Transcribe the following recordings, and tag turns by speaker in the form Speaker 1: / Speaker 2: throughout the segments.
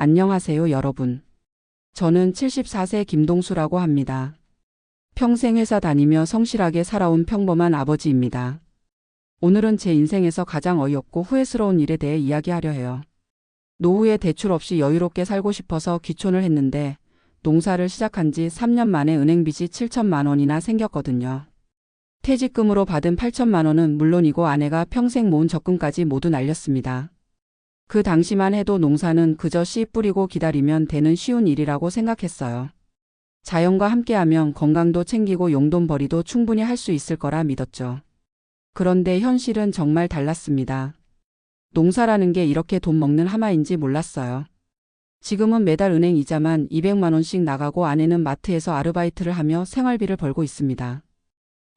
Speaker 1: 안녕하세요, 여러분. 저는 74세 김동수라고 합니다. 평생 회사 다니며 성실하게 살아온 평범한 아버지입니다. 오늘은 제 인생에서 가장 어이없고 후회스러운 일에 대해 이야기하려 해요. 노후에 대출 없이 여유롭게 살고 싶어서 귀촌을 했는데 농사를 시작한 지 3년 만에 은행빚이 7천만 원이나 생겼거든요. 퇴직금으로 받은 8천만 원은 물론이고 아내가 평생 모은 적금까지 모두 날렸습니다. 그 당시만 해도 농사는 그저 씨 뿌리고 기다리면 되는 쉬운 일이라고 생각했어요. 자연과 함께하면 건강도 챙기고 용돈벌이도 충분히 할 수 있을 거라 믿었죠. 그런데 현실은 정말 달랐습니다. 농사라는 게 이렇게 돈 먹는 하마인지 몰랐어요. 지금은 매달 은행 이자만 200만 원씩 나가고 아내는 마트에서 아르바이트를 하며 생활비를 벌고 있습니다.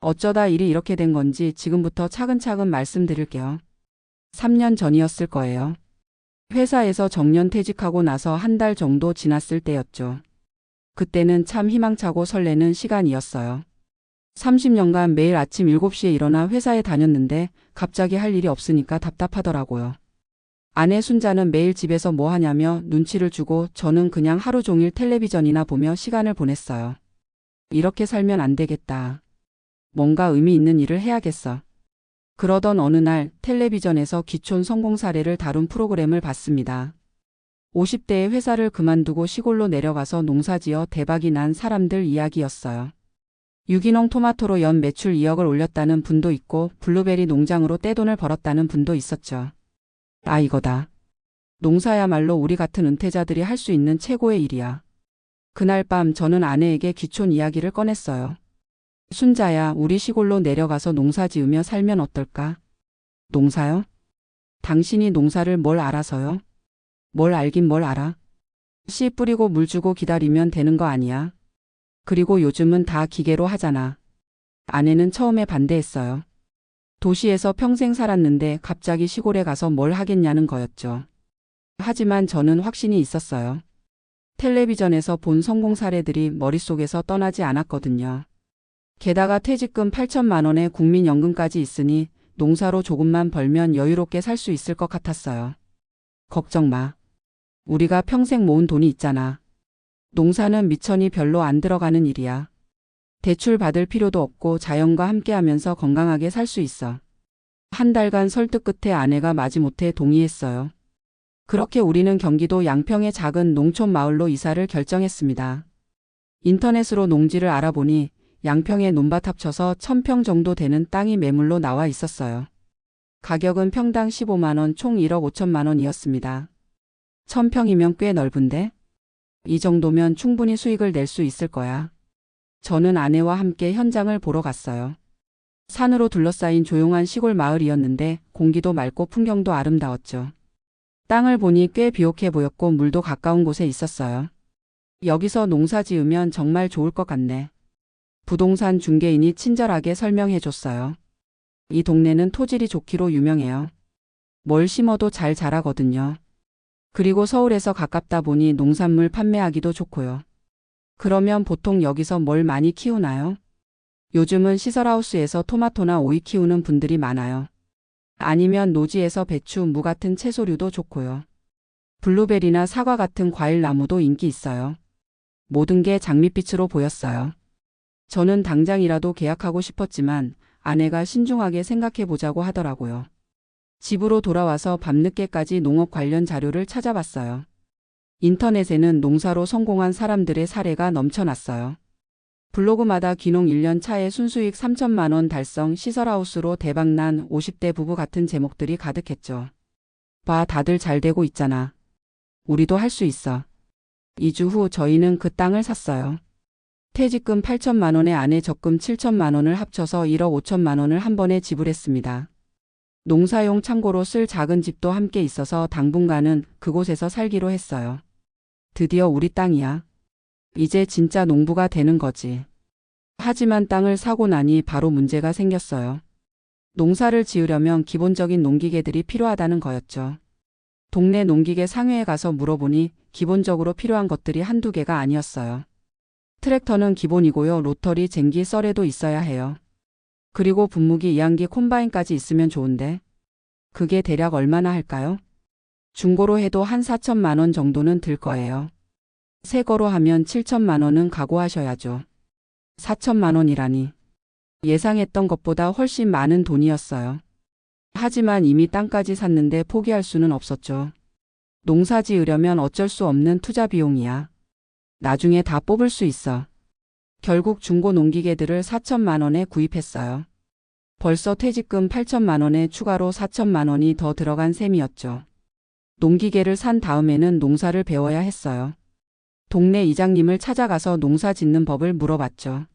Speaker 1: 어쩌다 일이 이렇게 된 건지 지금부터 차근차근 말씀드릴게요. 3년 전이었을 거예요. 회사에서 정년 퇴직하고 나서 한 달 정도 지났을 때였죠. 그때는 참 희망차고 설레는 시간이었어요. 30년간 매일 아침 7시에 일어나 회사에 다녔는데 갑자기 할 일이 없으니까 답답하더라고요. 아내 순자는 매일 집에서 뭐 하냐며 눈치를 주고 저는 그냥 하루 종일 텔레비전이나 보며 시간을 보냈어요. 이렇게 살면 안 되겠다. 뭔가 의미 있는 일을 해야겠어. 그러던 어느 날 텔레비전에서 귀촌 성공 사례를 다룬 프로그램을 봤습니다. 50대에 회사를 그만두고 시골로 내려가서 농사지어 대박이 난 사람들 이야기였어요. 유기농 토마토로 연 매출 2억을 올렸다는 분도 있고 블루베리 농장으로 떼돈을 벌었다는 분도 있었죠. 아, 이거다. 농사야말로 우리 같은 은퇴자들이 할 수 있는 최고의 일이야. 그날 밤 저는 아내에게 귀촌 이야기를 꺼냈어요. 순자야, 우리 시골로 내려가서 농사 지으며 살면 어떨까? 농사요? 당신이 농사를 뭘 알아서요? 뭘 알긴 뭘 알아? 씨 뿌리고 물 주고 기다리면 되는 거 아니야? 그리고 요즘은 다 기계로 하잖아. 아내는 처음에 반대했어요. 도시에서 평생 살았는데 갑자기 시골에 가서 뭘 하겠냐는 거였죠. 하지만 저는 확신이 있었어요. 텔레비전에서 본 성공 사례들이 머릿속에서 떠나지 않았거든요. 게다가 퇴직금 8천만 원에 국민연금까지 있으니 농사로 조금만 벌면 여유롭게 살 수 있을 것 같았어요. 걱정 마. 우리가 평생 모은 돈이 있잖아. 농사는 미천이 별로 안 들어가는 일이야. 대출 받을 필요도 없고 자연과 함께하면서 건강하게 살 수 있어. 한 달간 설득 끝에 아내가 마지못해 동의했어요. 그렇게 우리는 경기도 양평의 작은 농촌 마을로 이사를 결정했습니다. 인터넷으로 농지를 알아보니 양평에 논밭 합쳐서 1000평 정도 되는 땅이 매물로 나와 있었어요. 가격은 평당 15만 원, 총 1억 5천만 원이었습니다. 1000평이면 꽤 넓은데? 이 정도면 충분히 수익을 낼 수 있을 거야. 저는 아내와 함께 현장을 보러 갔어요. 산으로 둘러싸인 조용한 시골 마을이었는데 공기도 맑고 풍경도 아름다웠죠. 땅을 보니 꽤 비옥해 보였고 물도 가까운 곳에 있었어요. 여기서 농사 지으면 정말 좋을 것 같네. 부동산 중개인이 친절하게 설명해 줬어요. 이 동네는 토질이 좋기로 유명해요. 뭘 심어도 잘 자라거든요. 그리고 서울에서 가깝다 보니 농산물 판매하기도 좋고요. 그러면 보통 여기서 뭘 많이 키우나요? 요즘은 시설하우스에서 토마토나 오이 키우는 분들이 많아요. 아니면 노지에서 배추, 무 같은 채소류도 좋고요. 블루베리나 사과 같은 과일 나무도 인기 있어요. 모든 게 장밋빛으로 보였어요. 저는 당장이라도 계약하고 싶었지만 아내가 신중하게 생각해 보자고 하더라고요. 집으로 돌아와서 밤늦게까지 농업 관련 자료를 찾아봤어요. 인터넷에는 농사로 성공한 사람들의 사례가 넘쳐났어요. 블로그마다 귀농 1년 차에 순수익 3천만 원 달성, 시설하우스로 대박난 50대 부부 같은 제목들이 가득했죠. 봐, 다들 잘 되고 있잖아. 우리도 할 수 있어. 2주 후 저희는 그 땅을 샀어요. 퇴직금 8천만 원에 아내 적금 7천만 원을 합쳐서 1억 5천만 원을 한 번에 지불했습니다. 농사용 창고로 쓸 작은 집도 함께 있어서 당분간은 그곳에서 살기로 했어요. 드디어 우리 땅이야. 이제 진짜 농부가 되는 거지. 하지만 땅을 사고 나니 바로 문제가 생겼어요. 농사를 지으려면 기본적인 농기계들이 필요하다는 거였죠. 동네 농기계 상회에 가서 물어보니 기본적으로 필요한 것들이 한두 개가 아니었어요. 트랙터는 기본이고요. 로터리, 쟁기, 썰에도 있어야 해요. 그리고 분무기, 이항기, 콤바인까지 있으면 좋은데 그게 대략 얼마나 할까요? 중고로 해도 한 4천만 원 정도는 들 거예요. 새 거로 하면 7천만 원은 각오하셔야죠. 4천만 원이라니. 예상했던 것보다 훨씬 많은 돈이었어요. 하지만 이미 땅까지 샀는데 포기할 수는 없었죠. 농사 지으려면 어쩔 수 없는 투자 비용이야. 나중에 다 뽑을 수 있어. 결국 중고 농기계들을 4천만 원에 구입했어요. 벌써 퇴직금 8천만 원에 추가로 4천만 원이 더 들어간 셈이었죠. 농기계를 산 다음에는 농사를 배워야 했어요. 동네 이장님을 찾아가서 농사 짓는 법을 물어봤죠.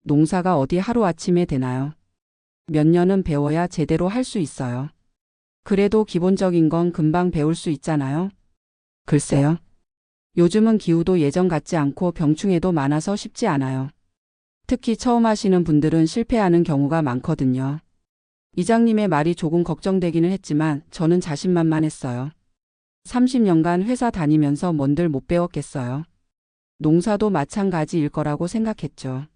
Speaker 1: 농사가 어디 하루아침에 되나요? 몇 년은 배워야 제대로 할 수 있어요. 그래도 기본적인 건 금방 배울 수 있잖아요. 글쎄요. 요즘은 기후도 예전 같지 않고 병충해도 많아서 쉽지 않아요. 특히 처음 하시는 분들은 실패하는 경우가 많거든요. 이장님의 말이 조금 걱정되기는 했지만 저는 자신만만했어요. 30년간 회사 다니면서 뭔들 못 배웠겠어요. 농사도 마찬가지일 거라고 생각했죠.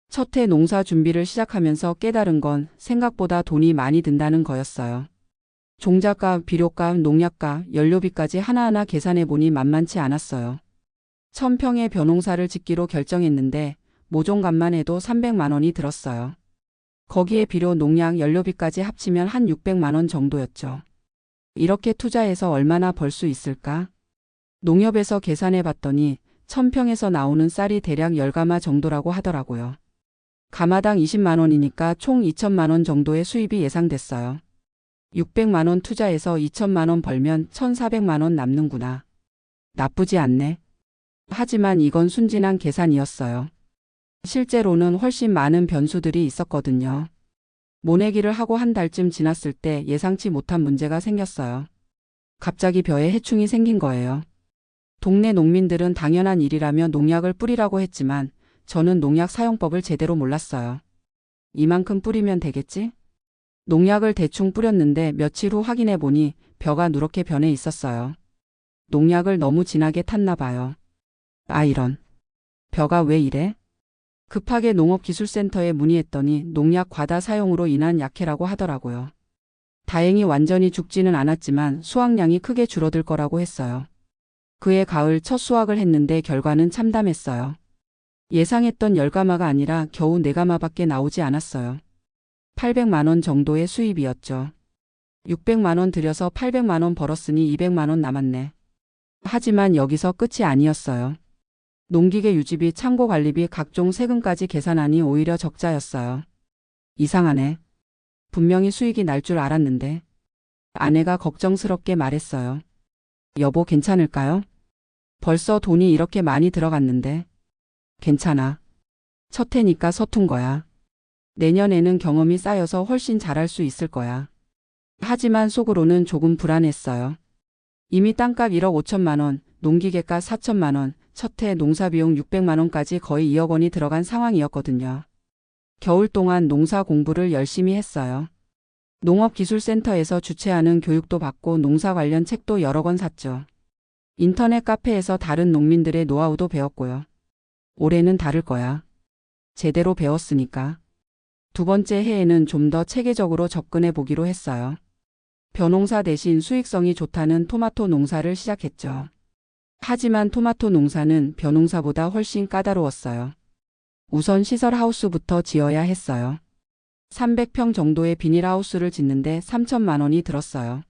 Speaker 1: 첫 해 농사 준비를 시작하면서 깨달은 건 생각보다 돈이 많이 든다는 거였어요. 종자값, 비료값, 농약값, 연료비까지 하나하나 계산해 보니 만만치 않았어요. 1000평의 벼농사를 짓기로 결정했는데 모종값만 해도 300만 원이 들었어요. 거기에 비료, 농약, 연료비까지 합치면 한 600만 원 정도였죠. 이렇게 투자해서 얼마나 벌 수 있을까? 농협에서 계산해 봤더니 1000평에서 나오는 쌀이 대략 10가마 정도라고 하더라고요. 가마당 20만 원이니까 총 2천만 원 정도의 수입이 예상됐어요. 600만 원 투자해서 2천만 원 벌면 1,400만 원 남는구나. 나쁘지 않네. 하지만 이건 순진한 계산이었어요. 실제로는 훨씬 많은 변수들이 있었거든요. 모내기를 하고 한 달쯤 지났을 때 예상치 못한 문제가 생겼어요. 갑자기 벼에 해충이 생긴 거예요. 동네 농민들은 당연한 일이라며 농약을 뿌리라고 했지만 저는 농약 사용법을 제대로 몰랐어요. 이만큼 뿌리면 되겠지? 농약을 대충 뿌렸는데 며칠 후 확인해 보니 벼가 누렇게 변해 있었어요. 농약을 너무 진하게 탔나 봐요. 아 이런. 벼가 왜 이래? 급하게 농업기술센터에 문의했더니 농약 과다 사용으로 인한 약해라고 하더라고요. 다행히 완전히 죽지는 않았지만 수확량이 크게 줄어들 거라고 했어요. 그해 가을 첫 수확을 했는데 결과는 참담했어요. 예상했던 10가마가 아니라 겨우 4가마밖에 나오지 않았어요. 800만 원 정도의 수입이었죠. 600만 원 들여서 800만 원 벌었으니 200만 원 남았네. 하지만 여기서 끝이 아니었어요. 농기계 유지비, 창고 관리비, 각종 세금까지 계산하니 오히려 적자였어요. 이상하네. 분명히 수익이 날 줄 알았는데. 아내가 걱정스럽게 말했어요. 여보 괜찮을까요? 벌써 돈이 이렇게 많이 들어갔는데. 괜찮아. 첫 해니까 서툰 거야. 내년에는 경험이 쌓여서 훨씬 잘할 수 있을 거야. 하지만 속으로는 조금 불안했어요. 이미 땅값 1억 5천만 원, 농기계가 4천만 원, 첫 해 농사비용 600만 원까지 거의 2억 원이 들어간 상황이었거든요. 겨울 동안 농사 공부를 열심히 했어요. 농업기술센터에서 주최하는 교육도 받고 농사 관련 책도 여러 권 샀죠. 인터넷 카페에서 다른 농민들의 노하우도 배웠고요. 올해는 다를 거야. 제대로 배웠으니까. 두 번째 해에는 좀 더 체계적으로 접근해 보기로 했어요. 벼농사 대신 수익성이 좋다는 토마토 농사를 시작했죠. 하지만 토마토 농사는 벼농사보다 훨씬 까다로웠어요. 우선 시설하우스부터 지어야 했어요. 300평 정도의 비닐하우스를 짓는데 3천만 원이 들었어요.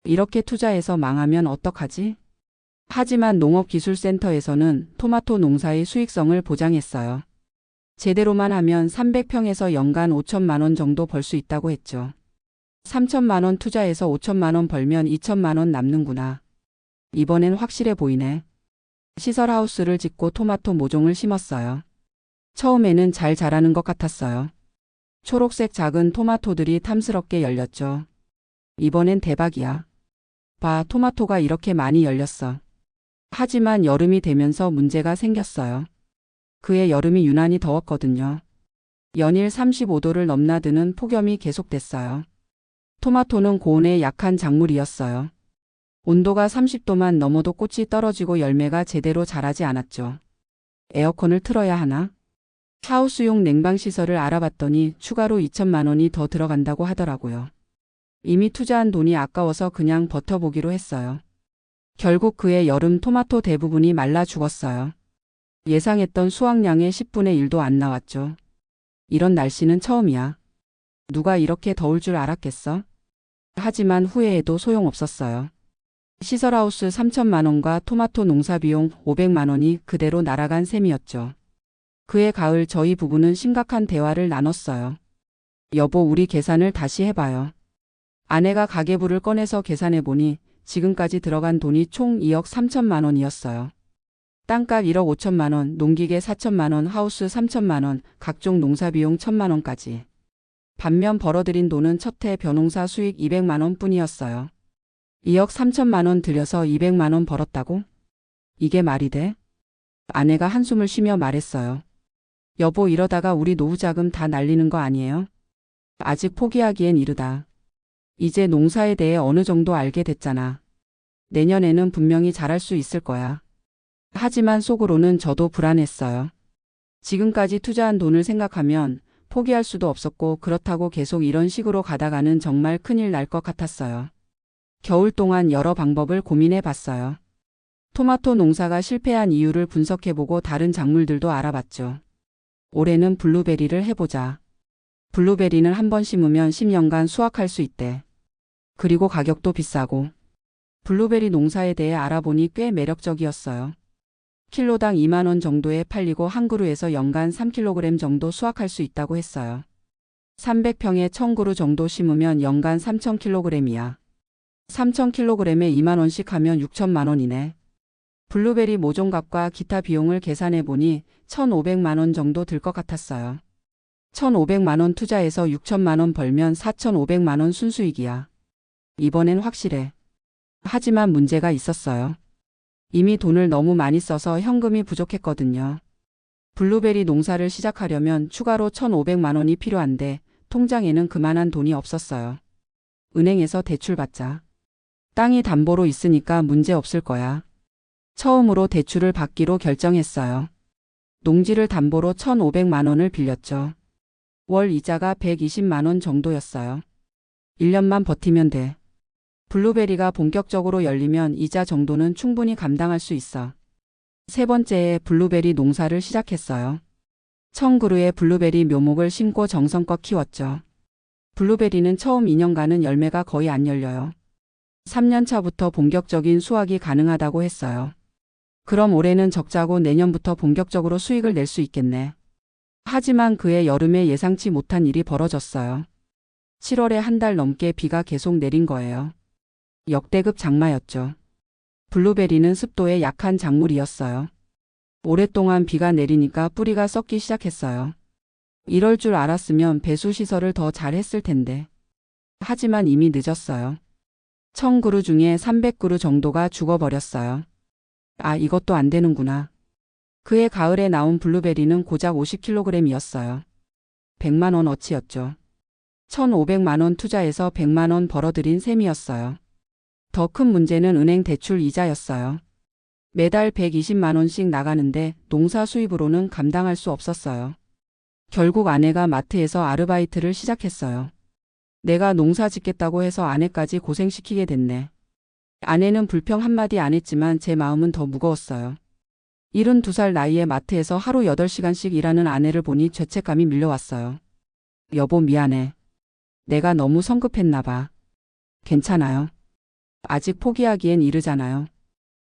Speaker 1: 이렇게 투자해서 망하면 어떡하지? 하지만 농업기술센터에서는 토마토 농사의 수익성을 보장했어요. 제대로만 하면 300평에서 연간 5천만 원 정도 벌 수 있다고 했죠. 3천만 원 투자해서 5천만 원 벌면 2천만 원 남는구나. 이번엔 확실해 보이네. 시설하우스를 짓고 토마토 모종을 심었어요. 처음에는 잘 자라는 것 같았어요. 초록색 작은 토마토들이 탐스럽게 열렸죠. 이번엔 대박이야. 봐, 토마토가 이렇게 많이 열렸어. 하지만 여름이 되면서 문제가 생겼어요. 그해 여름이 유난히 더웠거든요. 연일 35도를 넘나드는 폭염이 계속됐어요. 토마토는 고온에 약한 작물이었어요. 온도가 30도만 넘어도 꽃이 떨어지고 열매가 제대로 자라지 않았죠. 에어컨을 틀어야 하나? 하우스용 냉방시설을 알아봤더니 추가로 2천만 원이 더 들어간다고 하더라고요. 이미 투자한 돈이 아까워서 그냥 버텨보기로 했어요. 결국 그해 여름 토마토 대부분이 말라 죽었어요. 예상했던 수확량의 10분의 1도 안 나왔죠. 이런 날씨는 처음이야. 누가 이렇게 더울 줄 알았겠어? 하지만 후회해도 소용없었어요. 시설하우스 3천만 원과 토마토 농사비용 500만 원이 그대로 날아간 셈이었죠. 그해 가을 저희 부부는 심각한 대화를 나눴어요. 여보, 우리 계산을 다시 해봐요. 아내가 가계부를 꺼내서 계산해보니 지금까지 들어간 돈이 총 2억 3천만 원이었어요. 땅값 1억 5천만 원, 농기계 4천만 원, 하우스 3천만 원, 각종 농사비용 1천만 원까지. 반면 벌어들인 돈은 첫해 벼농사 수익 200만 원 뿐이었어요. 2억 3천만 원 들여서 200만 원 벌었다고? 이게 말이 돼? 아내가 한숨을 쉬며 말했어요. 여보, 이러다가 우리 노후자금 다 날리는 거 아니에요? 아직 포기하기엔 이르다. 이제 농사에 대해 어느 정도 알게 됐잖아. 내년에는 분명히 잘할 수 있을 거야. 하지만 속으로는 저도 불안했어요. 지금까지 투자한 돈을 생각하면 포기할 수도 없었고, 그렇다고 계속 이런 식으로 가다가는 정말 큰일 날 것 같았어요. 겨울 동안 여러 방법을 고민해 봤어요. 토마토 농사가 실패한 이유를 분석해보고 다른 작물들도 알아봤죠. 올해는 블루베리를 해보자. 블루베리는 한 번 심으면 10년간 수확할 수 있대. 그리고 가격도 비싸고. 블루베리 농사에 대해 알아보니 꽤 매력적이었어요. 킬로당 2만 원 정도에 팔리고 한 그루에서 연간 3kg 정도 수확할 수 있다고 했어요. 300평에 1000그루 정도 심으면 연간 3000kg이야. 3000kg에 2만 원씩 하면 6천만 원이네. 블루베리 모종값과 기타 비용을 계산해 보니 1,500만 원 정도 들 것 같았어요. 1,500만 원 투자해서 6천만 원 벌면 4,500만 원 순수익이야. 이번엔 확실해. 하지만 문제가 있었어요. 이미 돈을 너무 많이 써서 현금이 부족했거든요. 블루베리 농사를 시작하려면 추가로 1,500만 원이 필요한데 통장에는 그만한 돈이 없었어요. 은행에서 대출 받자. 땅이 담보로 있으니까 문제 없을 거야. 처음으로 대출을 받기로 결정했어요. 농지를 담보로 1,500만 원을 빌렸죠. 월 이자가 120만 원 정도였어요. 1년만 버티면 돼. 블루베리가 본격적으로 열리면 이자 정도는 충분히 감당할 수 있어. 세 번째에 블루베리 농사를 시작했어요. 1000그루의 블루베리 묘목을 심고 정성껏 키웠죠. 블루베리는 처음 2년간은 열매가 거의 안 열려요. 3년 차부터 본격적인 수확이 가능하다고 했어요. 그럼 올해는 적자고 내년부터 본격적으로 수익을 낼 수 있겠네. 하지만 그해 여름에 예상치 못한 일이 벌어졌어요. 7월에 한 달 넘게 비가 계속 내린 거예요. 역대급 장마였죠. 블루베리는 습도에 약한 작물이었어요. 오랫동안 비가 내리니까 뿌리가 썩기 시작했어요. 이럴 줄 알았으면 배수 시설을 더 잘했을 텐데. 하지만 이미 늦었어요. 1000그루 중에 300그루 정도가 죽어버렸어요. 아, 이것도 안 되는구나. 그해 가을에 나온 블루베리는 고작 50kg이었어요. 100만 원 어치였죠. 1,500만 원 투자해서 100만 원 벌어들인 셈이었어요. 더 큰 문제는 은행 대출 이자였어요. 매달 120만 원씩 나가는데 농사 수입으로는 감당할 수 없었어요. 결국 아내가 마트에서 아르바이트를 시작했어요. 내가 농사 짓겠다고 해서 아내까지 고생시키게 됐네. 아내는 불평 한마디 안 했지만 제 마음은 더 무거웠어요. 72살 나이에 마트에서 하루 8시간씩 일하는 아내를 보니 죄책감이 밀려왔어요. 여보, 미안해. 내가 너무 성급했나 봐. 괜찮아요. 아직 포기하기엔 이르잖아요.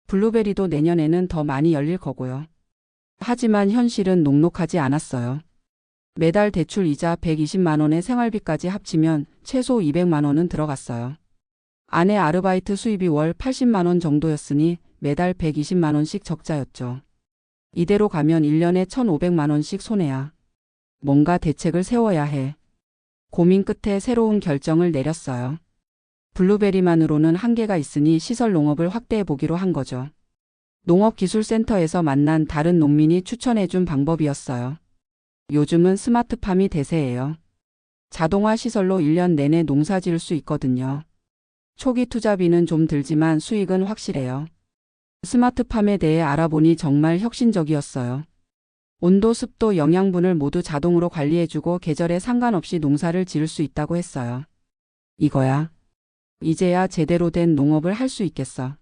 Speaker 1: 블루베리도 내년에는 더 많이 열릴 거고요. 하지만 현실은 녹록하지 않았어요. 매달 대출 이자 120만 원의 생활비까지 합치면 최소 200만 원은 들어갔어요. 아내 아르바이트 수입이 월 80만 원 정도였으니 매달 120만 원씩 적자였죠. 이대로 가면 1년에 1,500만 원씩 손해야. 뭔가 대책을 세워야 해. 고민 끝에 새로운 결정을 내렸어요. 블루베리만으로는 한계가 있으니 시설 농업을 확대해 보기로 한 거죠. 농업기술센터에서 만난 다른 농민이 추천해준 방법이었어요. 요즘은 스마트팜이 대세예요. 자동화 시설로 1년 내내 농사 지을 수 있거든요. 초기 투자비는 좀 들지만 수익은 확실해요. 스마트팜에 대해 알아보니 정말 혁신적이었어요. 온도, 습도, 영양분을 모두 자동으로 관리해주고 계절에 상관없이 농사를 지을 수 있다고 했어요. 이거야. 이제야 제대로 된 농업을 할 수 있겠어.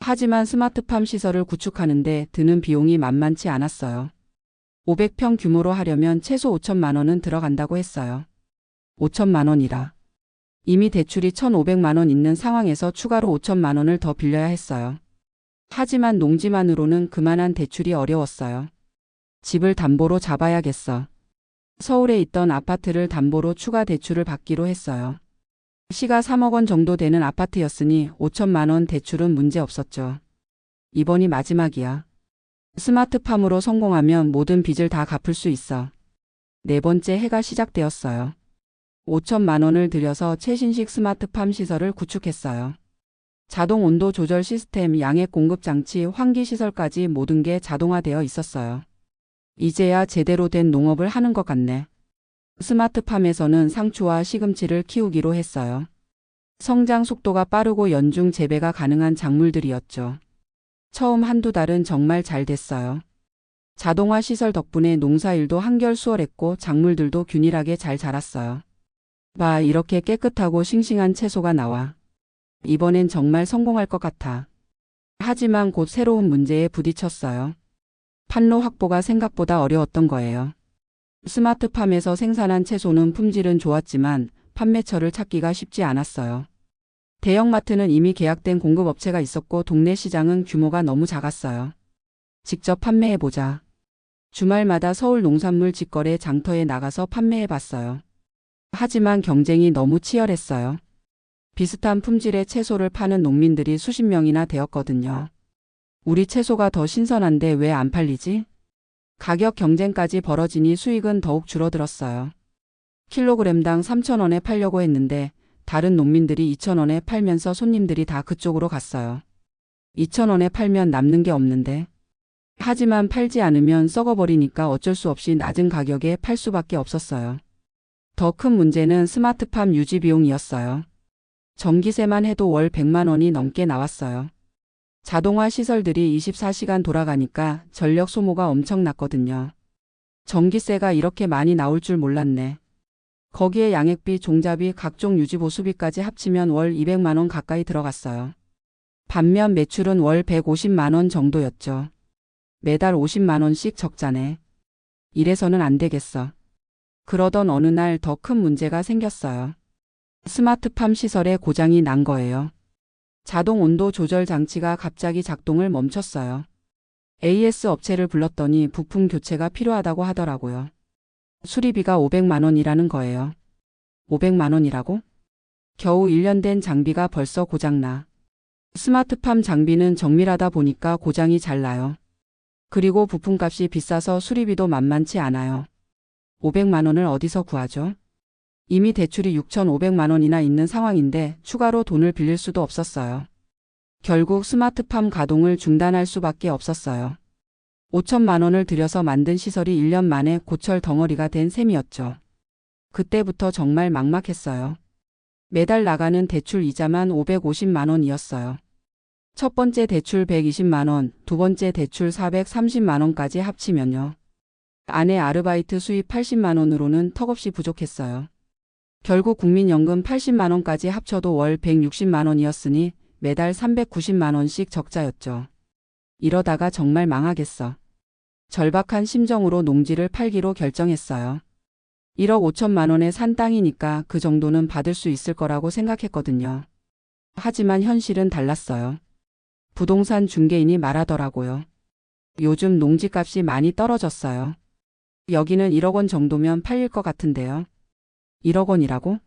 Speaker 1: 하지만 스마트팜 시설을 구축하는데 드는 비용이 만만치 않았어요. 500평 규모로 하려면 최소 5천만 원은 들어간다고 했어요. 5천만 원이라. 이미 대출이 1,500만 원 있는 상황에서 추가로 5천만 원을 더 빌려야 했어요. 하지만 농지만으로는 그만한 대출이 어려웠어요. 집을 담보로 잡아야겠어. 서울에 있던 아파트를 담보로 추가 대출을 받기로 했어요. 시가 3억 원 정도 되는 아파트였으니 5천만 원 대출은 문제 없었죠. 이번이 마지막이야. 스마트팜으로 성공하면 모든 빚을 다 갚을 수 있어. 네 번째 해가 시작되었어요. 5천만 원을 들여서 최신식 스마트팜 시설을 구축했어요. 자동 온도 조절 시스템, 양액 공급 장치, 환기 시설까지 모든 게 자동화되어 있었어요. 이제야 제대로 된 농업을 하는 것 같네. 스마트팜에서는 상추와 시금치를 키우기로 했어요. 성장 속도가 빠르고 연중 재배가 가능한 작물들이었죠. 처음 한두 달은 정말 잘 됐어요. 자동화 시설 덕분에 농사일도 한결 수월했고 작물들도 균일하게 잘 자랐어요. 봐, 이렇게 깨끗하고 싱싱한 채소가 나와. 이번엔 정말 성공할 것 같아. 하지만 곧 새로운 문제에 부딪혔어요. 판로 확보가 생각보다 어려웠던 거예요. 스마트팜에서 생산한 채소는 품질은 좋았지만 판매처를 찾기가 쉽지 않았어요. 대형마트는 이미 계약된 공급업체가 있었고 동네 시장은 규모가 너무 작았어요. 직접 판매해보자. 주말마다 서울 농산물 직거래 장터에 나가서 판매해봤어요. 하지만 경쟁이 너무 치열했어요. 비슷한 품질의 채소를 파는 농민들이 수십 명이나 되었거든요. 우리 채소가 더 신선한데 왜 안 팔리지? 가격 경쟁까지 벌어지니 수익은 더욱 줄어들었어요. 킬로그램당 3,000원에 팔려고 했는데 다른 농민들이 2,000원에 팔면서 손님들이 다 그쪽으로 갔어요. 2,000원에 팔면 남는 게 없는데. 하지만 팔지 않으면 썩어버리니까 어쩔 수 없이 낮은 가격에 팔 수밖에 없었어요. 더 큰 문제는 스마트팜 유지 비용이었어요. 전기세만 해도 월 100만 원이 넘게 나왔어요. 자동화 시설들이 24시간 돌아가니까 전력 소모가 엄청났거든요. 전기세가 이렇게 많이 나올 줄 몰랐네. 거기에 양액비, 종자비, 각종 유지보수비까지 합치면 월 200만 원 가까이 들어갔어요. 반면 매출은 월 150만 원 정도였죠. 매달 50만 원씩 적자네. 이래서는 안 되겠어. 그러던 어느 날 더 큰 문제가 생겼어요. 스마트팜 시설에 고장이 난 거예요. 자동 온도 조절 장치가 갑자기 작동을 멈췄어요. AS 업체를 불렀더니 부품 교체가 필요하다고 하더라고요. 수리비가 500만 원이라는 거예요. 500만 원이라고? 겨우 1년 된 장비가 벌써 고장나. 스마트팜 장비는 정밀하다 보니까 고장이 잘 나요. 그리고 부품값이 비싸서 수리비도 만만치 않아요. 500만 원을 어디서 구하죠? 이미 대출이 6,500만 원이나 있는 상황인데 추가로 돈을 빌릴 수도 없었어요. 결국 스마트팜 가동을 중단할 수밖에 없었어요. 5천만 원을 들여서 만든 시설이 1년 만에 고철 덩어리가 된 셈이었죠. 그때부터 정말 막막했어요. 매달 나가는 대출 이자만 550만 원이었어요. 첫 번째 대출 120만 원, 두 번째 대출 430만 원까지 합치면요. 아내 아르바이트 수입 80만 원으로는 턱없이 부족했어요. 결국 국민연금 80만 원까지 합쳐도 월 160만 원이었으니 매달 390만 원씩 적자였죠. 이러다가 정말 망하겠어. 절박한 심정으로 농지를 팔기로 결정했어요. 1억 5천만 원에 산 땅이니까 그 정도는 받을 수 있을 거라고 생각했거든요. 하지만 현실은 달랐어요. 부동산 중개인이 말하더라고요. 요즘 농지값이 많이 떨어졌어요. 여기는 1억 원 정도면 팔릴 것 같은데요. 1억 원이라고?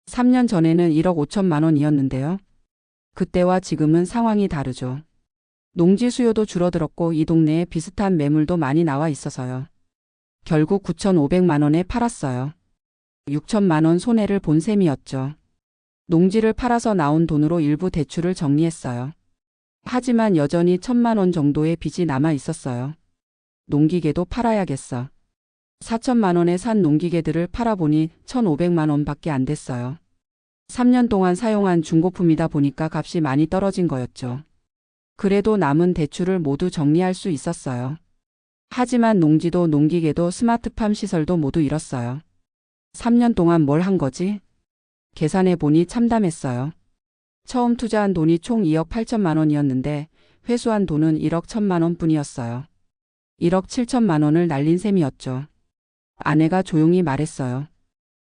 Speaker 1: 3년 전에는 1억 5천만 원이었는데요. 그때와 지금은 상황이 다르죠. 농지 수요도 줄어들었고 이 동네에 비슷한 매물도 많이 나와 있어서요. 결국 9,500만 원에 팔았어요. 6천만 원 손해를 본 셈이었죠. 농지를 팔아서 나온 돈으로 일부 대출을 정리했어요. 하지만 여전히 1,000만 원 정도의 빚이 남아 있었어요. 농기계도 팔아야겠어. 4천만 원에 산 농기계들을 팔아보니 1,500만 원밖에 안 됐어요. 3년 동안 사용한 중고품이다 보니까 값이 많이 떨어진 거였죠. 그래도 남은 대출을 모두 정리할 수 있었어요. 하지만 농지도 농기계도 스마트팜 시설도 모두 잃었어요. 3년 동안 뭘 한 거지? 계산해 보니 참담했어요. 처음 투자한 돈이 총 2억 8천만 원이었는데 회수한 돈은 1억 1천만 원 뿐이었어요. 1억 7천만 원을 날린 셈이었죠. 아내가 조용히 말했어요.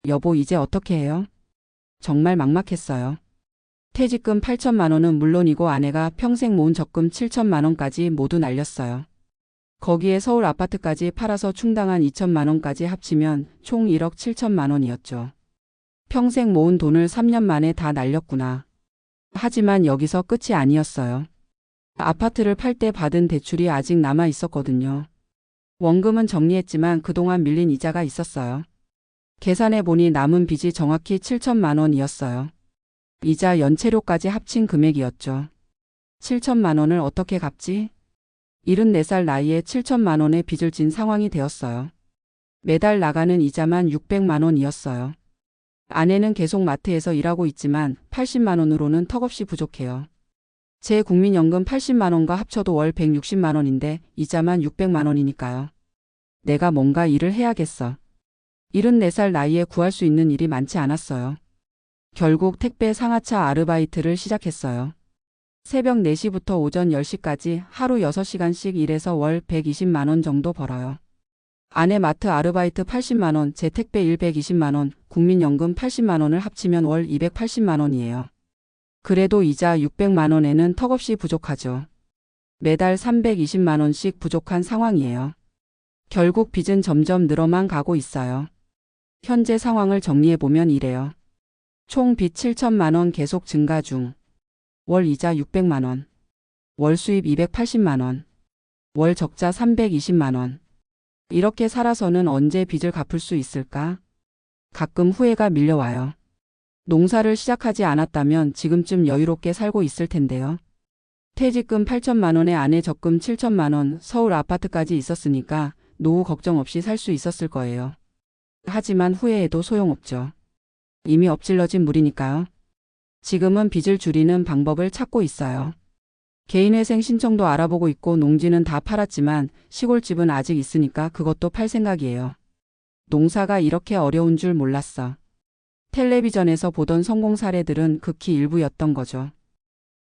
Speaker 1: 여보, 이제 어떻게 해요? 정말 막막했어요. 퇴직금 8천만 원은 물론이고 아내가 평생 모은 적금 7천만 원까지 모두 날렸어요. 거기에 서울 아파트까지 팔아서 충당한 2천만 원까지 합치면 총 1억 7천만 원이었죠. 평생 모은 돈을 3년 만에 다 날렸구나. 하지만 여기서 끝이 아니었어요. 아파트를 팔 때 받은 대출이 아직 남아 있었거든요. 원금은 정리했지만 그동안 밀린 이자가 있었어요. 계산해 보니 남은 빚이 정확히 7천만 원이었어요. 이자 연체료까지 합친 금액이었죠. 7천만 원을 어떻게 갚지? 74살 나이에 7천만 원의 빚을 진 상황이 되었어요. 매달 나가는 이자만 600만 원이었어요. 아내는 계속 마트에서 일하고 있지만 80만 원으로는 턱없이 부족해요. 제 국민연금 80만 원과 합쳐도 월 160만 원인데 이자만 600만 원이니까요. 내가 뭔가 일을 해야겠어. 74살 나이에 구할 수 있는 일이 많지 않았어요. 결국 택배 상하차 아르바이트를 시작했어요. 새벽 4시부터 오전 10시까지 하루 6시간씩 일해서 월 120만 원 정도 벌어요. 아내 마트 아르바이트 80만 원, 제 택배 일 120만 원, 국민연금 80만 원을 합치면 월 280만 원이에요. 그래도 이자 600만 원에는 턱없이 부족하죠. 매달 320만 원씩 부족한 상황이에요. 결국 빚은 점점 늘어만 가고 있어요. 현재 상황을 정리해보면 이래요. 총 빚 7천만 원 계속 증가 중. 월 이자 600만 원. 월 수입 280만 원. 월 적자 320만 원. 이렇게 살아서는 언제 빚을 갚을 수 있을까? 가끔 후회가 밀려와요. 농사를 시작하지 않았다면 지금쯤 여유롭게 살고 있을 텐데요. 퇴직금 8천만 원에 아내 적금 7천만 원, 서울 아파트까지 있었으니까 노후 걱정 없이 살 수 있었을 거예요. 하지만 후회해도 소용없죠. 이미 엎질러진 물이니까요. 지금은 빚을 줄이는 방법을 찾고 있어요. 개인회생 신청도 알아보고 있고 농지는 다 팔았지만 시골집은 아직 있으니까 그것도 팔 생각이에요. 농사가 이렇게 어려운 줄 몰랐어. 텔레비전에서 보던 성공 사례들은 극히 일부였던 거죠.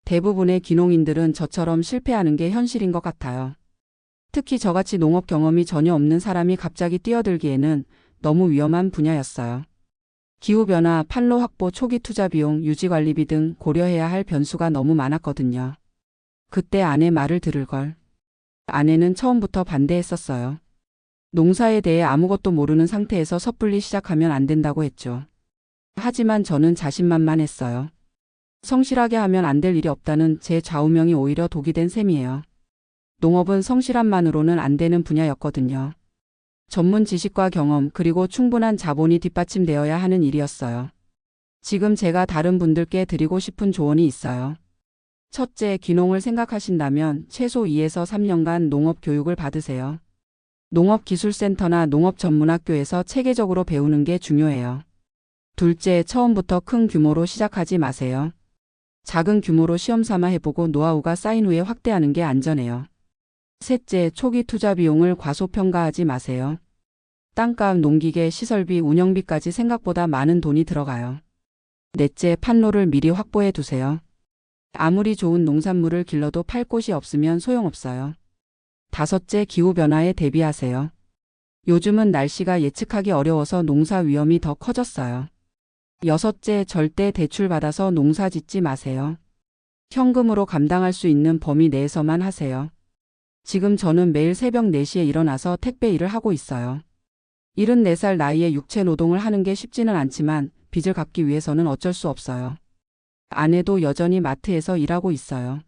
Speaker 1: 대부분의 귀농인들은 저처럼 실패하는 게 현실인 것 같아요. 특히 저같이 농업 경험이 전혀 없는 사람이 갑자기 뛰어들기에는 너무 위험한 분야였어요. 기후변화, 판로 확보, 초기 투자 비용, 유지관리비 등 고려해야 할 변수가 너무 많았거든요. 그때 아내 말을 들을 걸. 아내는 처음부터 반대했었어요. 농사에 대해 아무것도 모르는 상태에서 섣불리 시작하면 안 된다고 했죠. 하지만 저는 자신만만했어요. 성실하게 하면 안 될 일이 없다는 제 좌우명이 오히려 독이 된 셈이에요. 농업은 성실함만으로는 안 되는 분야였거든요. 전문 지식과 경험 그리고 충분한 자본이 뒷받침되어야 하는 일이었어요. 지금 제가 다른 분들께 드리고 싶은 조언이 있어요. 첫째, 귀농을 생각하신다면 최소 2에서 3년간 농업 교육을 받으세요. 농업기술센터나 농업전문학교에서 체계적으로 배우는 게 중요해요. 둘째, 처음부터 큰 규모로 시작하지 마세요. 작은 규모로 시험 삼아 해보고 노하우가 쌓인 후에 확대하는 게 안전해요. 셋째, 초기 투자 비용을 과소평가하지 마세요. 땅값, 농기계, 시설비, 운영비까지 생각보다 많은 돈이 들어가요. 넷째, 판로를 미리 확보해 두세요. 아무리 좋은 농산물을 길러도 팔 곳이 없으면 소용없어요. 다섯째, 기후변화에 대비하세요. 요즘은 날씨가 예측하기 어려워서 농사 위험이 더 커졌어요. 여섯째, 절대 대출 받아서 농사 짓지 마세요. 현금으로 감당할 수 있는 범위 내에서만 하세요. 지금 저는 매일 새벽 4시에 일어나서 택배 일을 하고 있어요. 74살 나이에 육체 노동을 하는 게 쉽지는 않지만 빚을 갚기 위해서는 어쩔 수 없어요. 아내도 여전히 마트에서 일하고 있어요.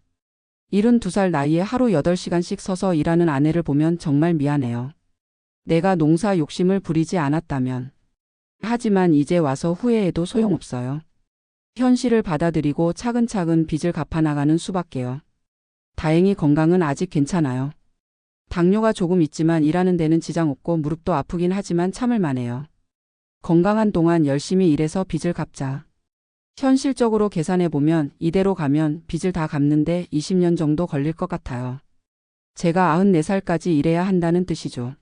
Speaker 1: 72살 나이에 하루 8시간씩 서서 일하는 아내를 보면 정말 미안해요. 내가 농사 욕심을 부리지 않았다면. 하지만 이제 와서 후회해도 소용없어요. 현실을 받아들이고 차근차근 빚을 갚아나가는 수밖에요. 다행히 건강은 아직 괜찮아요. 당뇨가 조금 있지만 일하는 데는 지장 없고 무릎도 아프긴 하지만 참을 만해요. 건강한 동안 열심히 일해서 빚을 갚자. 현실적으로 계산해보면 이대로 가면 빚을 다 갚는데 20년 정도 걸릴 것 같아요. 제가 94살까지 일해야 한다는 뜻이죠.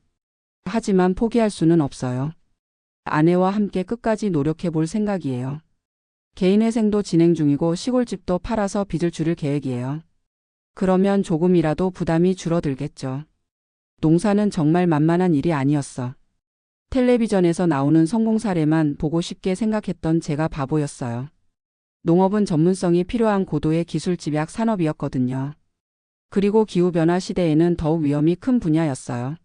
Speaker 1: 하지만 포기할 수는 없어요. 아내와 함께 끝까지 노력해 볼 생각이에요. 개인회생도 진행 중이고 시골집도 팔아서 빚을 줄일 계획이에요. 그러면 조금이라도 부담이 줄어들겠죠. 농사는 정말 만만한 일이 아니었어. 텔레비전에서 나오는 성공 사례만 보고 쉽게 생각했던 제가 바보였어요. 농업은 전문성이 필요한 고도의 기술 집약 산업이었거든요. 그리고 기후변화 시대에는 더욱 위험이 큰 분야였어요.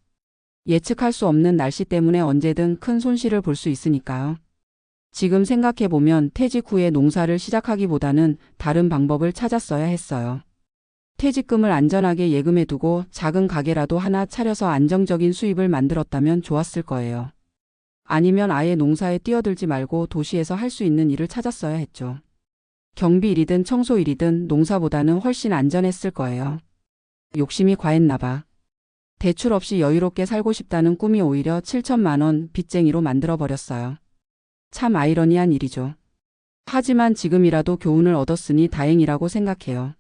Speaker 1: 예측할 수 없는 날씨 때문에 언제든 큰 손실을 볼 수 있으니까요. 지금 생각해보면 퇴직 후에 농사를 시작하기보다는 다른 방법을 찾았어야 했어요. 퇴직금을 안전하게 예금해두고 작은 가게라도 하나 차려서 안정적인 수입을 만들었다면 좋았을 거예요. 아니면 아예 농사에 뛰어들지 말고 도시에서 할 수 있는 일을 찾았어야 했죠. 경비 일이든 청소 일이든 농사보다는 훨씬 안전했을 거예요. 욕심이 과했나 봐. 대출 없이 여유롭게 살고 싶다는 꿈이 오히려 7천만 원 빚쟁이로 만들어버렸어요. 참 아이러니한 일이죠. 하지만 지금이라도 교훈을 얻었으니 다행이라고 생각해요.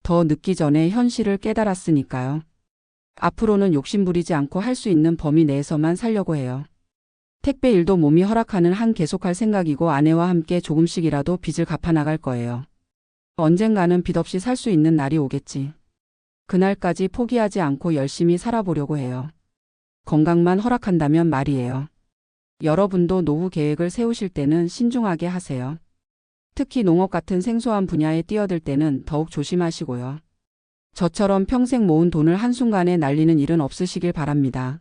Speaker 1: 더 늦기 전에 현실을 깨달았으니까요. 앞으로는 욕심부리지 않고 할 수 있는 범위 내에서만 살려고 해요. 택배 일도 몸이 허락하는 한 계속할 생각이고 아내와 함께 조금씩이라도 빚을 갚아나갈 거예요. 언젠가는 빚 없이 살 수 있는 날이 오겠지. 그날까지 포기하지 않고 열심히 살아보려고 해요. 건강만 허락한다면 말이에요. 여러분도 노후 계획을 세우실 때는 신중하게 하세요. 특히 농업 같은 생소한 분야에 뛰어들 때는 더욱 조심하시고요. 저처럼 평생 모은 돈을 한순간에 날리는 일은 없으시길 바랍니다.